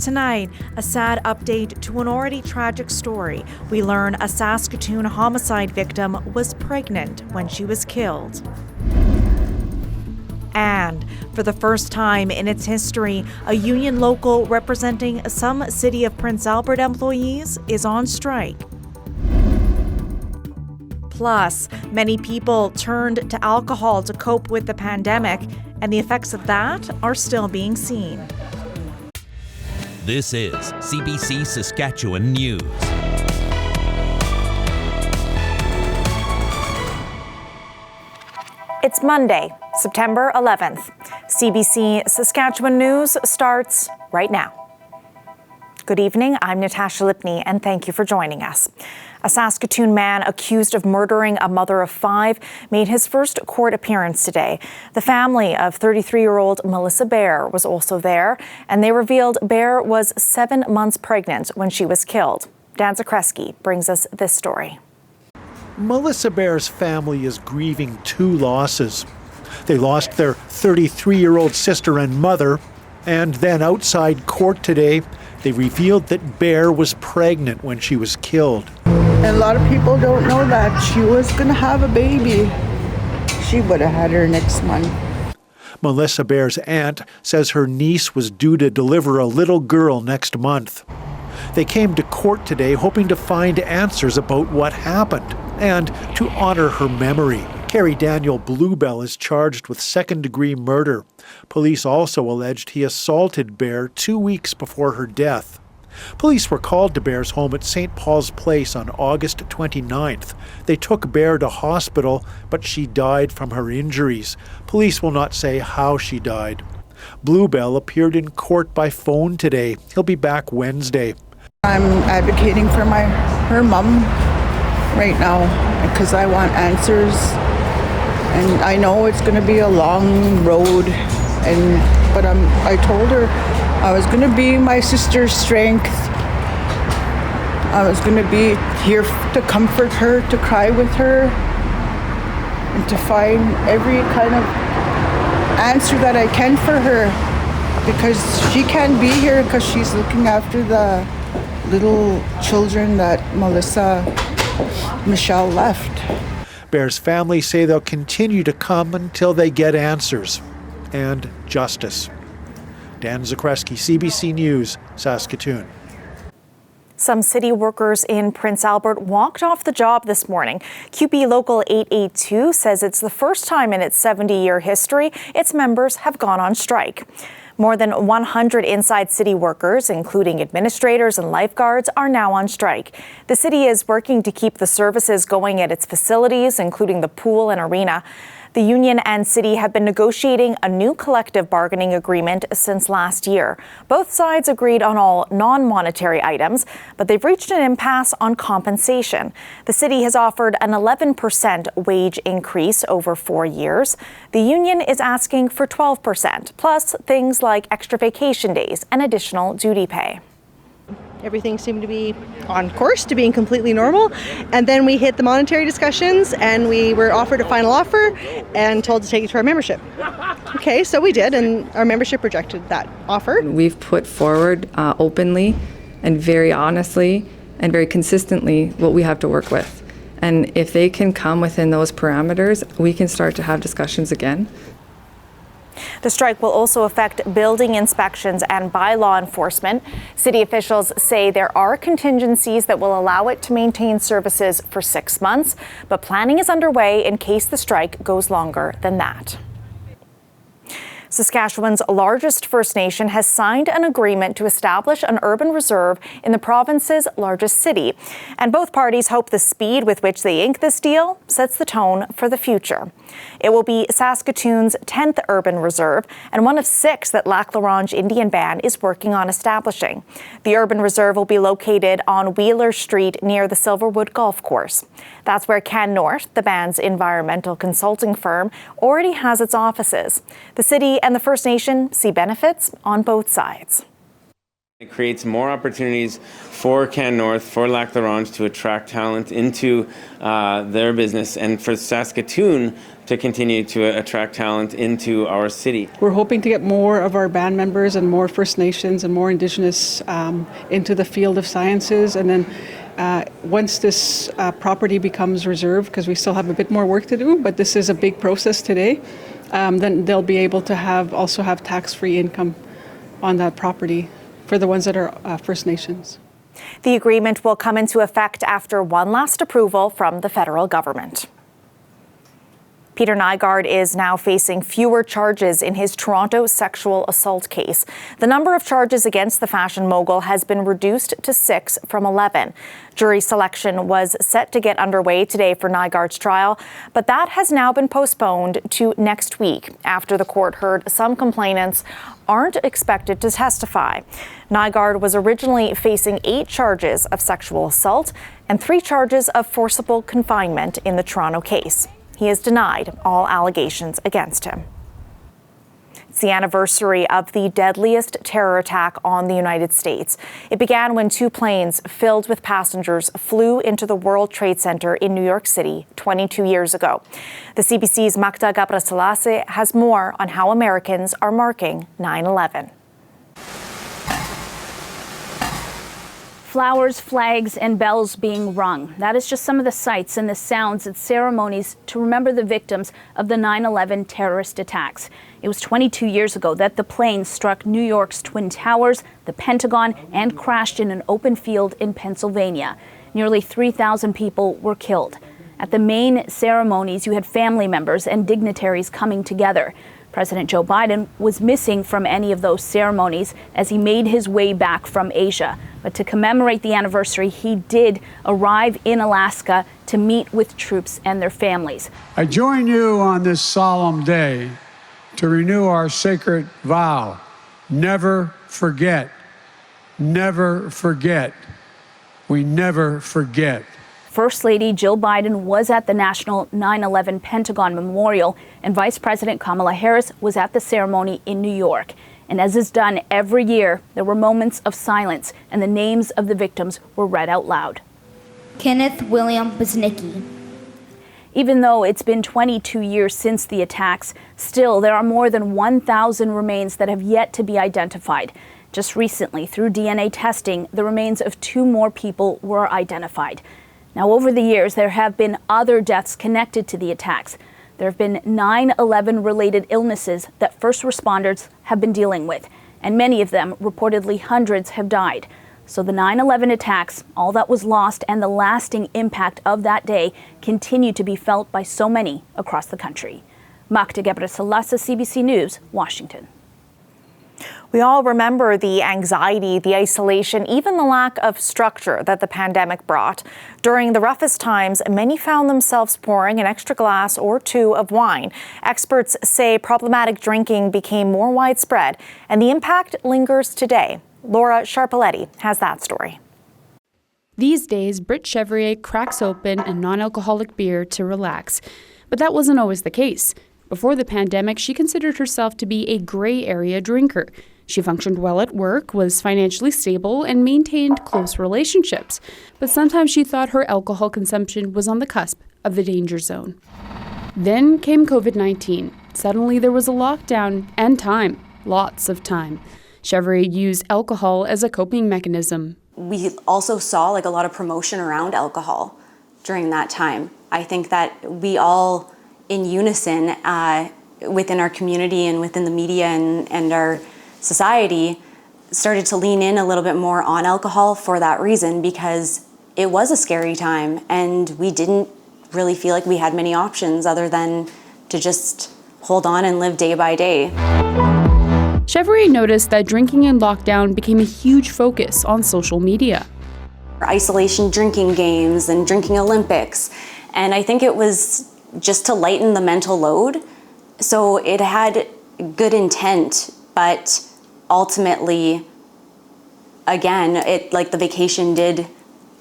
Tonight, a sad update to an already tragic story. We learn a Saskatoon homicide victim was pregnant when she was killed. And for the first time in its history, a union local representing some City of Prince Albert employees is on strike. Plus, many people turned to alcohol to cope with the pandemic, and the effects of that are still being seen. This is CBC Saskatchewan News. It's Monday, September 11th. CBC Saskatchewan News starts right now. Good evening, I'm Natasha Lipney, and thank you for joining us. A Saskatoon man accused of murdering a mother of 5 made his first court appearance today. The family of 33-year-old Melissa Bear was also there, and they revealed Bear was 7 months pregnant when she was killed. Dan Zakreski brings us this story. Melissa Bear's family is grieving 2 losses. They lost their 33-year-old sister and mother, and then outside court today, they revealed that Bear was pregnant when she was killed. And a lot of people don't know that she was going to have a baby. She would have had her next month. Melissa Bear's aunt says her niece was due to deliver a little girl next month. They came to court today hoping to find answers about what happened and to honor her memory. Carrie Daniel Bluebell is charged with second-degree murder. Police also alleged he assaulted Bear 2 weeks before her death. Police were called to Bear's home at St. Paul's Place on August 29th. They took Bear to hospital, but she died from her injuries. Police will not say how she died. Bluebell appeared in court by phone today. He'll be back Wednesday. I'm advocating for her mom right now because I want answers. And I know it's going to be a long road, but I told her I was going to be my sister's strength. I was going to be here to comfort her, to cry with her, and to find every kind of answer that I can for her, because she can't be here because she's looking after the little children that Michelle left. Bear's family say they'll continue to come until they get answers and justice. Dan Zakreski, CBC News, Saskatoon. Some city workers in Prince Albert walked off the job this morning. QP Local 882 says it's the first time in its 70-year history its members have gone on strike. More than 100 inside city workers, including administrators and lifeguards, are now on strike. The city is working to keep the services going at its facilities, including the pool and arena. The union and city have been negotiating a new collective bargaining agreement since last year. Both sides agreed on all non-monetary items, but they've reached an impasse on compensation. The city has offered an 11% wage increase over 4 years. The union is asking for 12%, plus things like extra vacation days and additional duty pay. Everything seemed to be on course to being completely normal. And then we hit the monetary discussions and we were offered a final offer and told to take it to our membership. Okay, so we did, and our membership rejected that offer. We've put forward openly and very honestly and very consistently what we have to work with. And if they can come within those parameters, we can start to have discussions again. The strike will also affect building inspections and bylaw enforcement. City officials say there are contingencies that will allow it to maintain services for 6 months, but planning is underway in case the strike goes longer than that. Saskatchewan's largest First Nation has signed an agreement to establish an urban reserve in the province's largest city. And both parties hope the speed with which they ink this deal sets the tone for the future. It will be Saskatoon's 10th urban reserve and one of 6 that Lac La Ronge Indian Band is working on establishing. The urban reserve will be located on Wheeler Street near the Silverwood Golf Course. That's where Can North, the band's environmental consulting firm, already has its offices. The city and the First Nation see benefits on both sides. It creates more opportunities for Can North, for Lac La Ronge to attract talent into their business, and for Saskatoon to continue to attract talent into our city. We're hoping to get more of our band members and more First Nations and more Indigenous into the field of sciences, and then once this property becomes reserved, because we still have a bit more work to do, but this is a big process today, then they'll be able to also have tax-free income on that property for the ones that are First Nations. The agreement will come into effect after one last approval from the federal government. Peter Nygaard is now facing fewer charges in his Toronto sexual assault case. The number of charges against the fashion mogul has been reduced to 6 from 11. Jury selection was set to get underway today for Nygaard's trial, but that has now been postponed to next week after the court heard some complainants aren't expected to testify. Nygaard was originally facing 8 charges of sexual assault and 3 charges of forcible confinement in the Toronto case. He has denied all allegations against him. It's the anniversary of the deadliest terror attack on the United States. It began when 2 planes filled with passengers flew into the World Trade Center in New York City 22 years ago. The CBC's Magda Gabraselassie has more on how Americans are marking 9/11. Flowers, flags, and bells being rung. That is just some of the sights and the sounds at ceremonies to remember the victims of the 9/11 terrorist attacks. It was 22 years ago that the plane struck New York's Twin Towers, the Pentagon, and crashed in an open field in Pennsylvania. Nearly 3,000 people were killed. At the main ceremonies, you had family members and dignitaries coming together. President Joe Biden was missing from any of those ceremonies as he made his way back from Asia. But to commemorate the anniversary, he did arrive in Alaska to meet with troops and their families. I join you on this solemn day to renew our sacred vow. Never forget. Never forget. We never forget. First Lady Jill Biden was at the National 9/11 Pentagon Memorial, and Vice President Kamala Harris was at the ceremony in New York. And as is done every year, there were moments of silence, and the names of the victims were read out loud. Kenneth William Busnicki. Even though it's been 22 years since the attacks, still there are more than 1,000 remains that have yet to be identified. Just recently, through DNA testing, the remains of 2 more people were identified. Now, over the years, there have been other deaths connected to the attacks. There have been 9/11 related illnesses that first responders have been dealing with, and many of them, reportedly hundreds, have died. So the 9/11 attacks, all that was lost, and the lasting impact of that day continue to be felt by so many across the country. Magda Gabraselassie, CBC News, Washington. We all remember the anxiety, the isolation, even the lack of structure that the pandemic brought. During the roughest times, many found themselves pouring an extra glass or 2 of wine. Experts say problematic drinking became more widespread, and the impact lingers today. Laura Sharpaletti has that story. These days, Britt Chevrier cracks open a non-alcoholic beer to relax. But that wasn't always the case. Before the pandemic, she considered herself to be a gray area drinker. She functioned well at work, was financially stable, and maintained close relationships. But sometimes she thought her alcohol consumption was on the cusp of the danger zone. Then came COVID-19. Suddenly there was a lockdown and time, lots of time. Chevrier used alcohol as a coping mechanism. We also saw a lot of promotion around alcohol during that time. I think that we all, in unison, within our community and within the media and our society, started to lean in a little bit more on alcohol for that reason, because it was a scary time and we didn't really feel like we had many options other than to just hold on and live day by day. Chevrier noticed that drinking in lockdown became a huge focus on social media. Isolation drinking games and drinking Olympics. And I think it was just to lighten the mental load. So it had good intent, but ultimately, again, the vacation did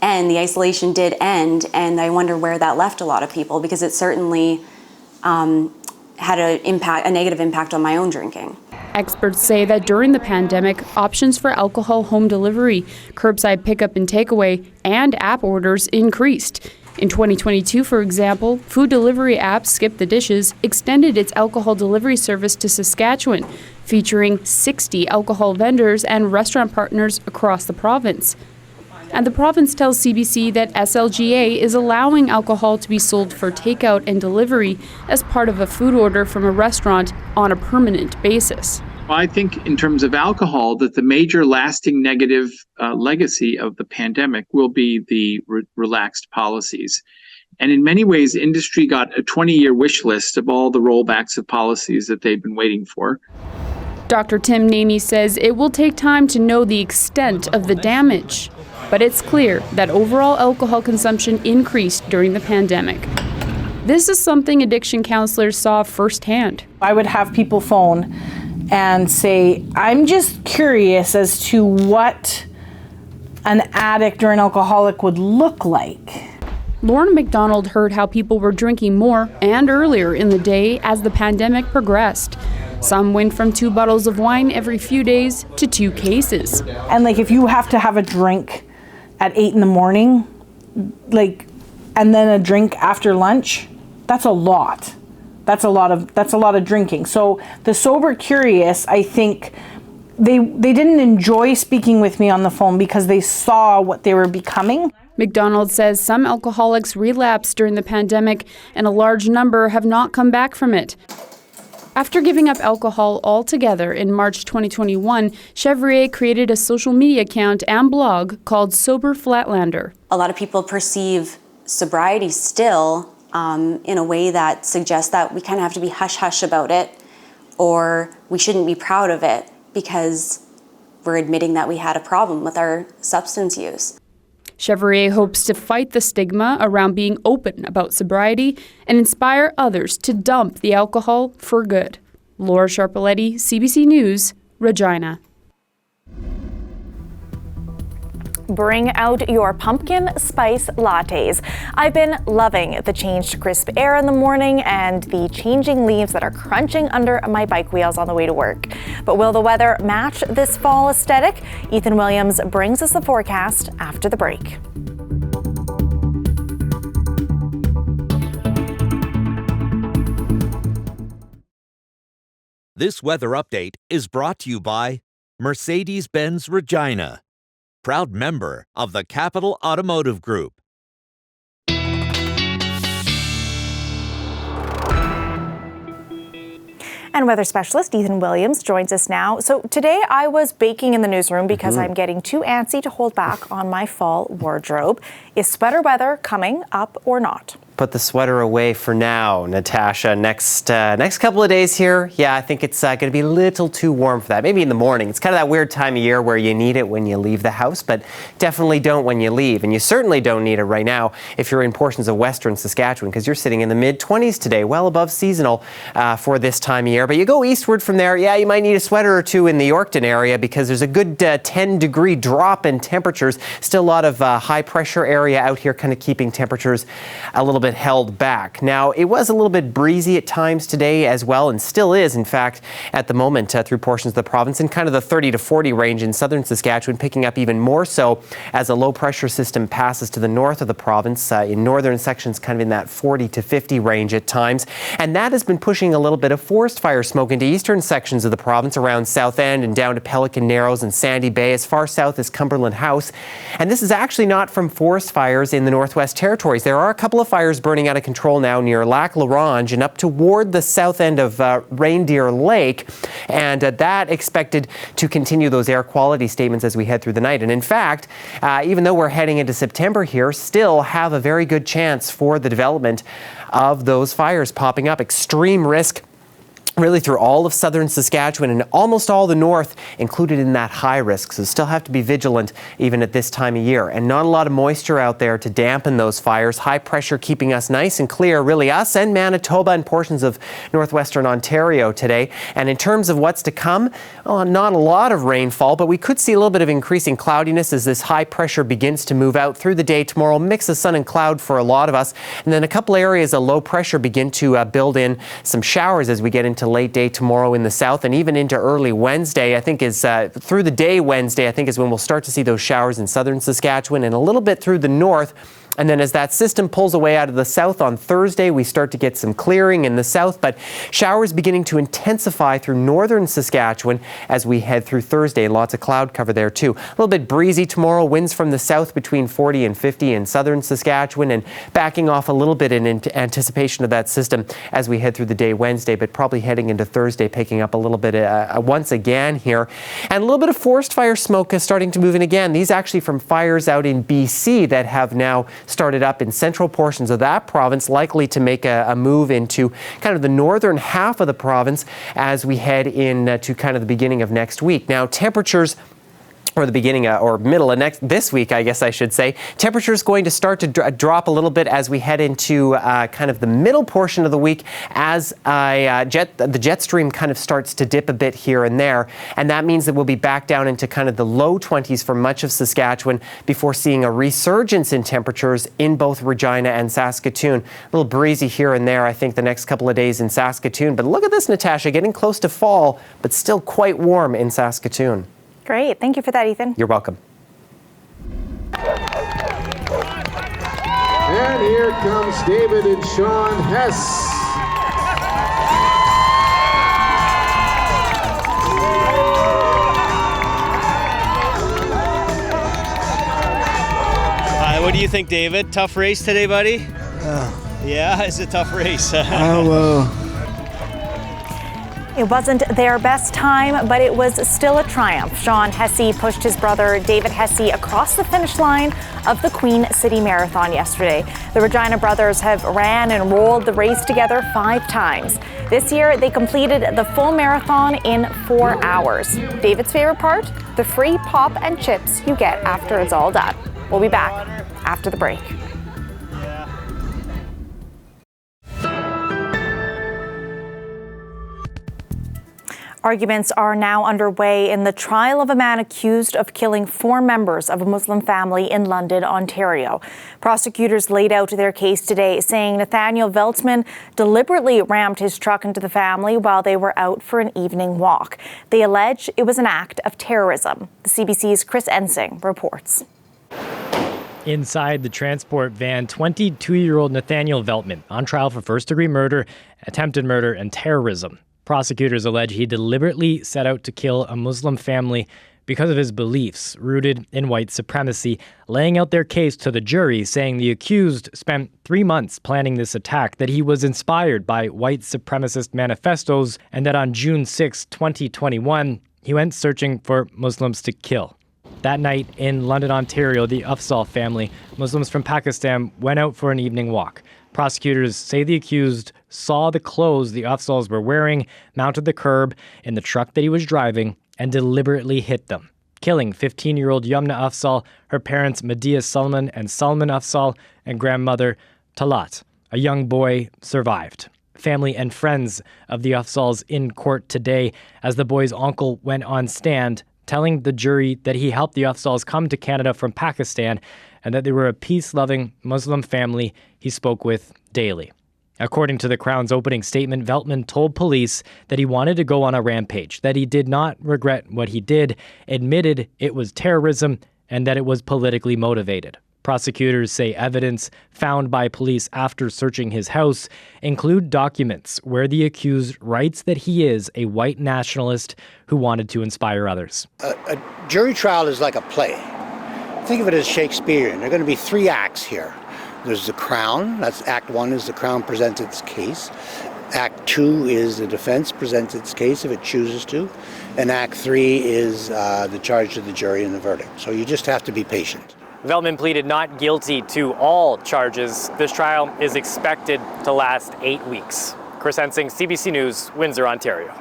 end, the isolation did end, and I wonder where that left a lot of people, because it certainly had a negative impact on my own drinking. Experts say that during the pandemic, options for alcohol home delivery, curbside pickup and takeaway, and app orders increased. In 2022, for example, food delivery app Skip the Dishes extended its alcohol delivery service to Saskatchewan, featuring 60 alcohol vendors and restaurant partners across the province. And the province tells CBC that SLGA is allowing alcohol to be sold for takeout and delivery as part of a food order from a restaurant on a permanent basis. I think in terms of alcohol, that the major lasting negative legacy of the pandemic will be the relaxed policies. And in many ways, industry got a 20-year wish list of all the rollbacks of policies that they've been waiting for. Dr. Tim Namey says it will take time to know the extent of the damage, but it's clear that overall alcohol consumption increased during the pandemic. This is something addiction counselors saw firsthand. I would have people phone and say, I'm just curious as to what an addict or an alcoholic would look like. Lauren McDonald heard how people were drinking more and earlier in the day as the pandemic progressed. Some went from 2 bottles of wine every few days to 2 cases. And if you have to have a drink at 8 in the morning, and then a drink after lunch, that's a lot. That's a lot of drinking. So the sober curious, I think they didn't enjoy speaking with me on the phone because they saw what they were becoming. McDonald says some alcoholics relapsed during the pandemic and a large number have not come back from it. After giving up alcohol altogether in March 2021, Chevrier created a social media account and blog called Sober Flatlander. A lot of people perceive sobriety still in a way that suggests that we kind of have to be hush-hush about it, or we shouldn't be proud of it because we're admitting that we had a problem with our substance use. Chevrier hopes to fight the stigma around being open about sobriety and inspire others to dump the alcohol for good. Laura Sharpaletti, CBC News, Regina. Bring out your pumpkin spice lattes. I've been loving the changed crisp air in the morning and the changing leaves that are crunching under my bike wheels on the way to work. But will the weather match this fall aesthetic? Ethan Williams brings us the forecast after the break. This weather update is brought to you by Mercedes-Benz Regina, proud member of the Capital Automotive Group. And weather specialist Ethan Williams joins us now. So today I was baking in the newsroom because I'm getting too antsy to hold back on my fall wardrobe. Is sweater weather coming up or not? Put the sweater away for now, Natasha. Next couple of days here, yeah, I think it's going to be a little too warm for that. Maybe in the morning. It's kind of that weird time of year where you need it when you leave the house, but definitely don't when you leave. And you certainly don't need it right now if you're in portions of western Saskatchewan, because you're sitting in the mid-20s today, well above seasonal for this time of year. But you go eastward from there, yeah, you might need a sweater or two in the Yorkton area because there's a good 10-degree drop in temperatures. Still a lot of high pressure area out here, kind of keeping temperatures a little bit held back. Now, it was a little bit breezy at times today as well, and still is, in fact, at the moment through portions of the province, in kind of the 30 to 40 range in southern Saskatchewan, picking up even more so as a low pressure system passes to the north of the province. In northern sections, kind of in that 40 to 50 range at times. And that has been pushing a little bit of forest fire smoke into eastern sections of the province, around South End and down to Pelican Narrows and Sandy Bay, as far south as Cumberland House. And this is actually not from forest fires in the Northwest Territories. There are a couple of fires burning out of control now near Ronge and up toward the south end of Reindeer Lake, and that expected to continue those air quality statements as we head through the night. And in fact, even though we're heading into September here, still have a very good chance for the development of those fires popping up. Extreme risk really through all of southern Saskatchewan and almost all the north included in that high risk. So still have to be vigilant even at this time of year. And not a lot of moisture out there to dampen those fires. High pressure keeping us nice and clear, really us and Manitoba and portions of northwestern Ontario today. And in terms of what's to come, not a lot of rainfall, but we could see a little bit of increasing cloudiness as this high pressure begins to move out through the day tomorrow. Mix of sun and cloud for a lot of us. And then a couple areas of low pressure begin to build in some showers as we get into late day tomorrow in the south and even into early Wednesday. I think is through the day Wednesday, I think is when we'll start to see those showers in southern Saskatchewan and a little bit through the north. And then as that system pulls away out of the south on Thursday, we start to get some clearing in the south, but showers beginning to intensify through northern Saskatchewan as we head through Thursday. Lots of cloud cover there too. A little bit breezy tomorrow, winds from the south between 40 and 50 in southern Saskatchewan, and backing off a little bit in anticipation of that system as we head through the day Wednesday, but probably heading into Thursday, picking up a little bit once again here. And a little bit of forest fire smoke is starting to move in again. These actually from fires out in BC that have now started up in central portions of that province, likely to make a move into kind of the northern half of the province as we head in to kind of the beginning of next week. Now, temperatures, or the beginning or middle of this week, I guess I should say, temperatures going to start to drop a little bit as we head into kind of the middle portion of the week as the jet stream kind of starts to dip a bit here and there. And that means that we'll be back down into kind of the low 20s for much of Saskatchewan before seeing a resurgence in temperatures in both Regina and Saskatoon. A little breezy here and there, I think, the next couple of days in Saskatoon. But look at this, Natasha, getting close to fall, but still quite warm in Saskatoon. Great. Thank you for that, Ethan. You're welcome. And here comes David and Sean Hess. What do you think, David? Tough race today, buddy? Yeah, it's a tough race. It wasn't their best time, but it was still a triumph. Sean Hesse pushed his brother David Hesse across the finish line of the Queen City Marathon yesterday. The Regina brothers have ran and rolled the race together 5 times. This year, they completed the full marathon in 4 hours. David's favorite part? The free pop and chips you get after it's all done. We'll be back after the break. Arguments are now underway in the trial of a man accused of killing 4 members of a Muslim family in London, Ontario. Prosecutors laid out their case today, saying Nathaniel Veltman deliberately rammed his truck into the family while they were out for an evening walk. They allege it was an act of terrorism. The CBC's Chris Ensing reports. Inside the transport van, 22-year-old Nathaniel Veltman on trial for first-degree murder, attempted murder, and terrorism. Prosecutors allege he deliberately set out to kill a Muslim family because of his beliefs rooted in white supremacy, laying out their case to the jury, saying the accused spent 3 months planning this attack, that he was inspired by white supremacist manifestos, and that on June 6, 2021, he went searching for Muslims to kill. That night in London, Ontario, the Afzal family, Muslims from Pakistan, went out for an evening walk. Prosecutors say the accused saw the clothes the Afzals were wearing mounted the curb in the truck that he was driving and deliberately hit them, killing 15-year-old Yumna Afzal, her parents Medea Salman and Salman Afzal, and grandmother Talat. A young boy survived. Family and friends of the Afzals in court today as the boy's uncle went on stand, telling the jury that he helped the Afzals come to Canada from Pakistan and that they were a peace-loving Muslim family he spoke with daily. According to the Crown's opening statement, Veltman told police that he wanted to go on a rampage, that he did not regret what he did, admitted it was terrorism, and that it was politically motivated. Prosecutors say evidence found by police after searching his house include documents where the accused writes that he is a white nationalist who wanted to inspire others. A jury trial is like a play. Think of it as Shakespearean. There are going to be 3 acts here. There's the Crown. That's Act 1 is the Crown presents its case. Act 2 is the defense presents its case if it chooses to. And Act 3 is the charge to the jury and the verdict. So you just have to be patient. Veltman pleaded not guilty to all charges. This trial is expected to last 8 weeks. Chris Ensing, CBC News, Windsor, Ontario.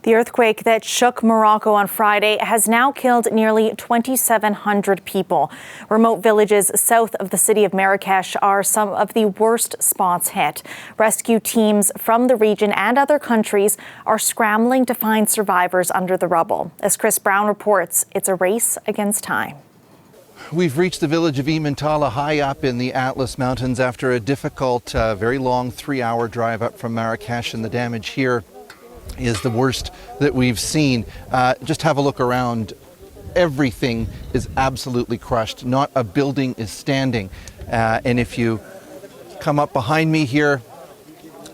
The earthquake that shook Morocco on Friday has now killed nearly 2,700 people. Remote villages south of the city of Marrakesh are some of the worst spots hit. Rescue teams from the region and other countries are scrambling to find survivors under the rubble. As Chris Brown reports, it's a race against time. We've reached the village of Emmintala high up in the Atlas Mountains after a difficult, very long 3-hour drive up from Marrakesh, and the damage here is the worst that we've seen. Just have a look around. Everything is absolutely crushed. Not a building is standing. And if you come up behind me here,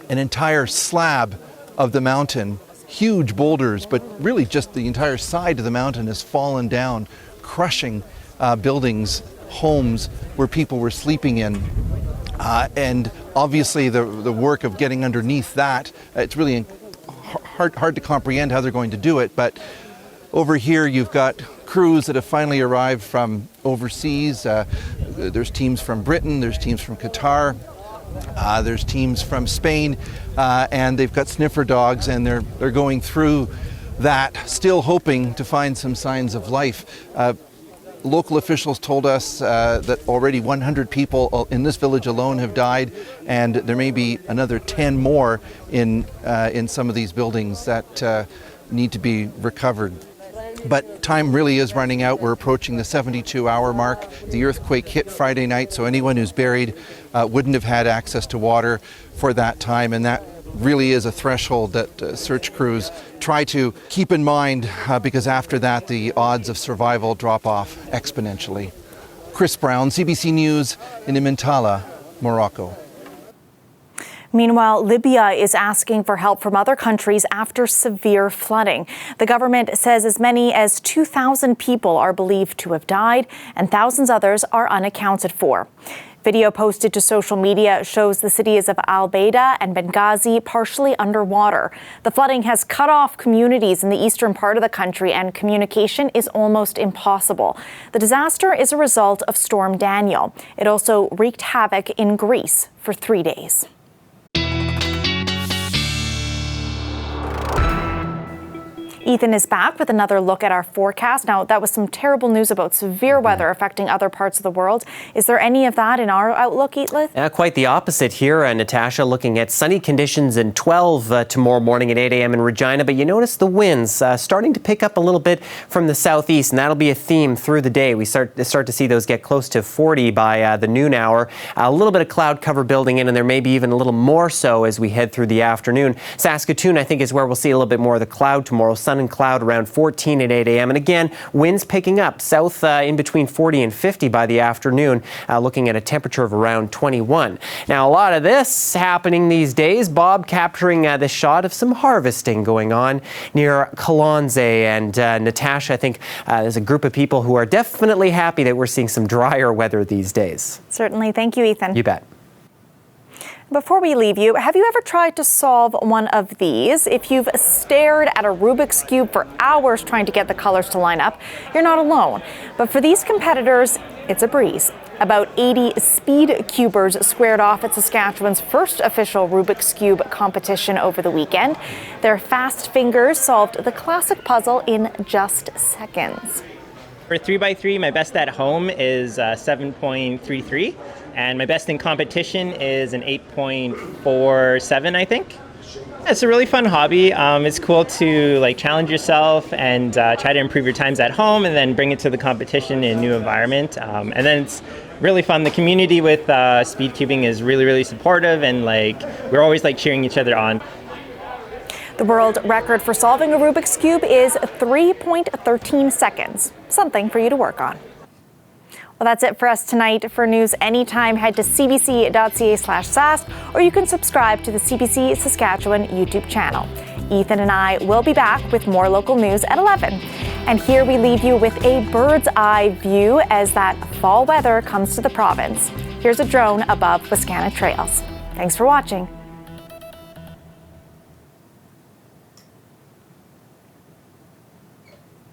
an entire slab of the mountain, huge boulders, but really just the entire side of the mountain has fallen down, crushing buildings, homes where people were sleeping in. And obviously the work of getting underneath that, it's really hard to comprehend how they're going to do it. But over here you've got crews that have finally arrived from overseas. There's teams from Britain, there's teams from Qatar, there's teams from Spain, and they've got sniffer dogs, and they're going through that, still hoping to find some signs of life. Local officials told us that already 100 people in this village alone have died, and there may be another 10 more in some of these buildings that need to be recovered. But time really is running out. We're approaching the 72-hour mark. The earthquake hit Friday night, so anyone who's buried wouldn't have had access to water for that time, and that really is a threshold that search crews try to keep in mind because after that the odds of survival drop off exponentially. Chris Brown, CBC News in Emmintala, Morocco. Meanwhile, Libya is asking for help from other countries after severe flooding. The government says as many as 2,000 people are believed to have died and thousands others are unaccounted for. Video posted to social media shows the cities of Al Baida and Benghazi partially underwater. The flooding has cut off communities in the eastern part of the country, and communication is almost impossible. The disaster is a result of Storm Daniel. It also wreaked havoc in Greece for 3 days. Ethan is back with another look at our forecast. Now, that was some terrible news about severe weather affecting other parts of the world. Is there any of that in our outlook, Ethan? Quite the opposite here, Natasha, looking at sunny conditions in 12 tomorrow morning at 8 a.m. in Regina. But you notice the winds starting to pick up a little bit from the southeast, and that'll be a theme through the day. We start to see those get close to 40 by the noon hour. A little bit of cloud cover building in, and there may be even a little more so as we head through the afternoon. Saskatoon, I think, is where we'll see a little bit more of the cloud tomorrow. Sun and cloud around 14 at 8 a.m. And again, winds picking up south in between 40 and 50 by the afternoon, looking at a temperature of around 21. Now, a lot of this happening these days. Bob capturing this shot of some harvesting going on near Kalonze. And Natasha, I think there's a group of people who are definitely happy that we're seeing some drier weather these days. Certainly. Thank you, Ethan. You bet. Before we leave you, have you ever tried to solve one of these? If you've stared at a Rubik's Cube for hours trying to get the colors to line up, you're not alone. But for these competitors, it's a breeze. About 80 speed cubers squared off at Saskatchewan's first official Rubik's Cube competition over the weekend. Their fast fingers solved the classic puzzle in just seconds. For 3x3, my best at home is 7.33. And my best in competition is an 8.47, I think. It's a really fun hobby. It's cool to challenge yourself and try to improve your times at home and then bring it to the competition in a new environment. And then it's really fun. The community with speed cubing is really, really supportive, and we're always cheering each other on. The world record for solving a Rubik's Cube is 3.13 seconds. Something for you to work on. Well, that's it for us tonight. For news anytime, head to cbc.ca/sask, or you can subscribe to the CBC Saskatchewan YouTube channel. Ethan and I will be back with more local news at 11. And here we leave you with a bird's eye view as that fall weather comes to the province. Here's a drone above Wascana Trails. Thanks for watching.